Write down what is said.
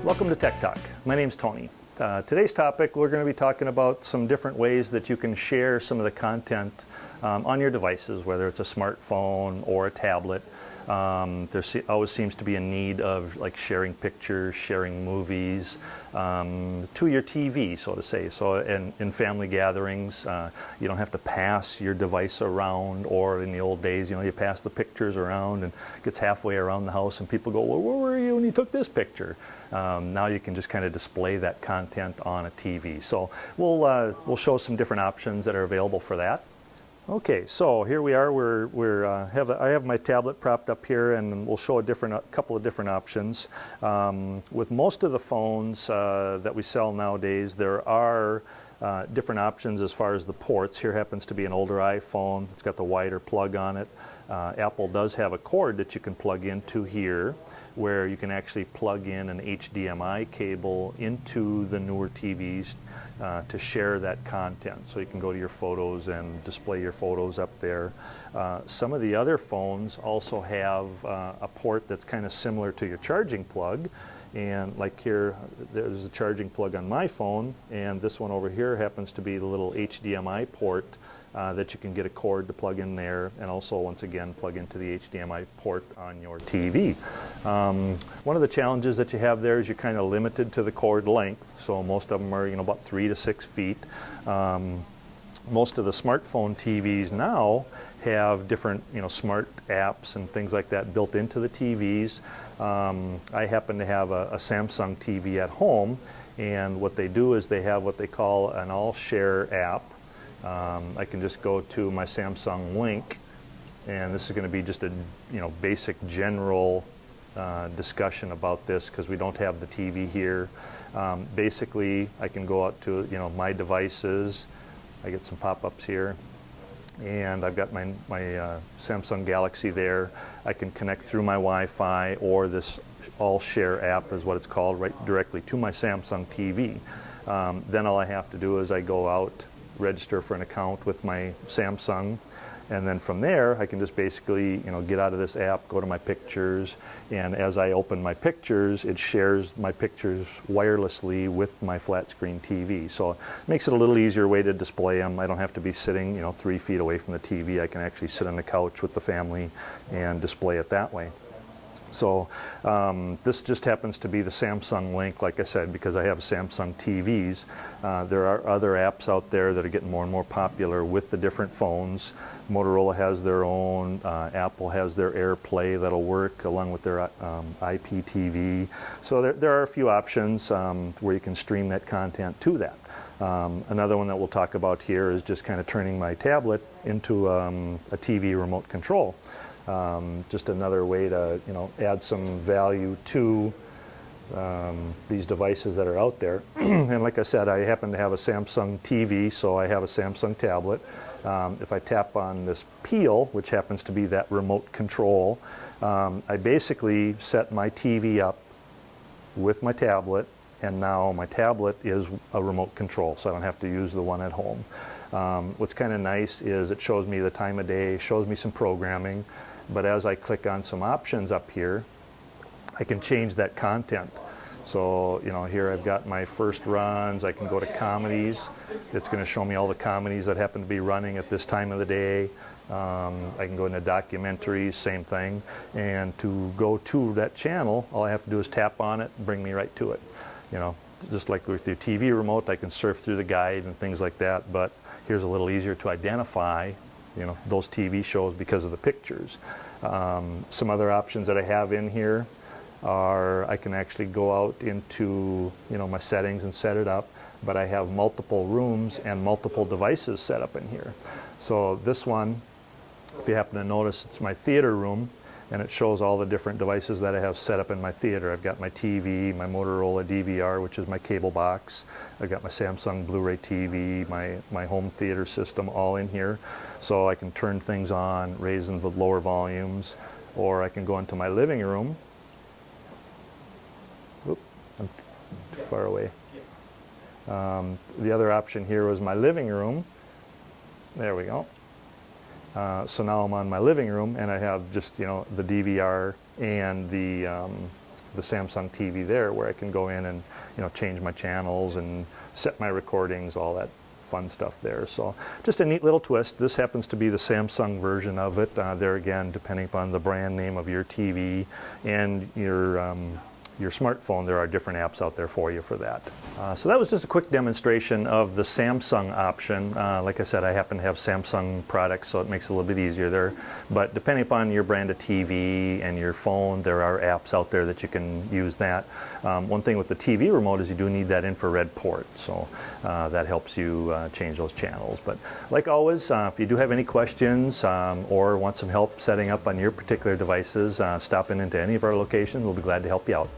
Welcome to Tech Talk. My name's Tony. Today's topic, we're going to be talking about some different ways that you can share some of the content on your devices, whether it's a smartphone or a tablet. There always seems to be a need of like sharing pictures, sharing movies to your TV, so to say. So in family gatherings, you don't have to pass your device around, or in the old days, you pass the pictures around and it gets halfway around the house and people go, well, where were you when you took this picture? Now you can just kind of display that content on a TV. So we'll show some different options that are available for that. Okay, so here we are. I have my tablet propped up here, and we'll show a couple of different options. With most of the phones that we sell nowadays, there are different options as far as the ports. Here happens to be an older iPhone. It's got the wider plug on it. Apple does have a cord that you can plug into here, where you can actually plug in an HDMI cable into the newer TVs to share that content. So you can go to your photos and display your photos up there. Some of the other phones also have a port that's kind of similar to your charging plug. And like here, there's a charging plug on my phone, and this one over here happens to be the little HDMI port that you can get a cord to plug in there, and also once again plug into the HDMI port on your TV. One of the challenges that you have there is you're kind of limited to the cord length. So most of them are about 3 to 6 feet. Most of the smartphone TVs now have different smart apps and things like that built into the TVs. I happen to have a Samsung TV at home, and what they do is they have what they call an all-share app. I can just go to my Samsung link, and this is going to be just a basic general discussion about this because we don't have the TV here. Basically, I can go out to my devices. I get some pop-ups here, and I've got my Samsung Galaxy there. I can connect through my Wi-Fi, or this all-share app is what it's called, right directly to my Samsung TV. Then all I have to do is I go out, register for an account with my Samsung, and then from there I can just basically get out of this app, go to my pictures, and as I open my pictures, it shares my pictures wirelessly with my flat screen TV. So it makes it a little easier way to display them. I don't have to be sitting 3 feet away from the TV. I can actually sit on the couch with the family and display it that way. So this just happens to be the Samsung link, like I said, because I have Samsung TVs. There are other apps out there that are getting more and more popular with the different phones. Motorola has their own. Apple has their AirPlay that'll work along with their IPTV. So there are a few options where you can stream that content to that. Another one that we'll talk about here is just kind of turning my tablet into a TV remote control. Just another way to add some value to these devices that are out there. And like I said, I happen to have a Samsung TV, so I have a Samsung tablet. If I tap on this peel, which happens to be that remote control, I basically set my TV up with my tablet, and now my tablet is a remote control, so I don't have to use the one at home. What's kind of nice is it shows me the time of day, shows me some programming, but as I click on some options up here, I can change that content. So, here I've got my first runs. I can go to comedies. It's going to show me all the comedies that happen to be running at this time of the day. I can go into documentaries, same thing. And to go to that channel, all I have to do is tap on it and bring me right to it. Just like with your TV remote, I can surf through the guide and things like that, but here's a little easier to identify those TV shows because of the pictures. Some other options that I have in here are I can actually go out into my settings and set it up, but I have multiple rooms and multiple devices set up in here. So this one, if you happen to notice, it's my theater room, and it shows all the different devices that I have set up in my theater. I've got my TV, my Motorola DVR, which is my cable box. I've got my Samsung Blu-ray TV, my home theater system all in here. So I can turn things on, raise them with lower volumes, or I can go into my living room. Oop, I'm too far away. The other option here was my living room. There we go. So now I'm on my living room, and I have just the DVR and the the Samsung TV there, where I can go in and change my channels and set my recordings, all that fun stuff there. So just a neat little twist. This happens to be the Samsung version of it. There again, depending upon the brand name of your TV and your smartphone, there are different apps out there for you for that. So that was just a quick demonstration of the Samsung option. Like I said, I happen to have Samsung products, so it makes it a little bit easier there. But depending upon your brand of TV and your phone, there are apps out there that you can use that. One thing with the TV remote is you do need that infrared port, so that helps you change those channels. But like always, if you do have any questions or want some help setting up on your particular devices, stop in into any of our locations. We'll be glad to help you out.